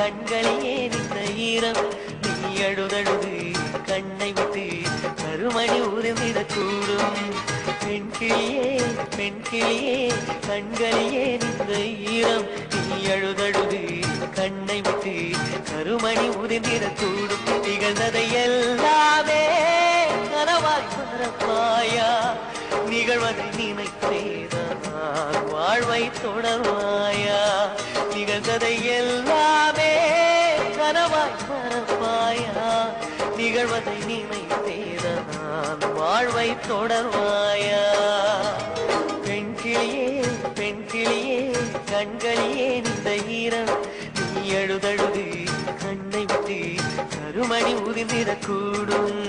கண்களிலே நின்ற ஈரம் நீ அழுதழுது கண்ணை விட்டு கருமணி உருமிடக்கூடும் பெண்கிளியே பெண்கிளியே கண்களிலே நின்ற ஈரம் நீ அழுதழுது கண்ணை விட்டு கருமணி உருமிடக்கூடும் நிகழ்ந்ததை எல்லாமே கனவாய் மறப்பாயா நிகழ்வதை நினைத்தேதான் வாழ்வை தொடர்வாயா நிகழ்ந்ததை எல்லாமே கனவாய் மறப்பாயா நிகழ்வதை நினைத்தேதான் வாழ்வை தொடர்வாயா பெண்கிளியே பெண்கிளியே கண்களிலே இந்த ஈரம் நீ அழுதழுது கண்ணை விட்டு கருமணி உதிர்ந்திடக்கூடும்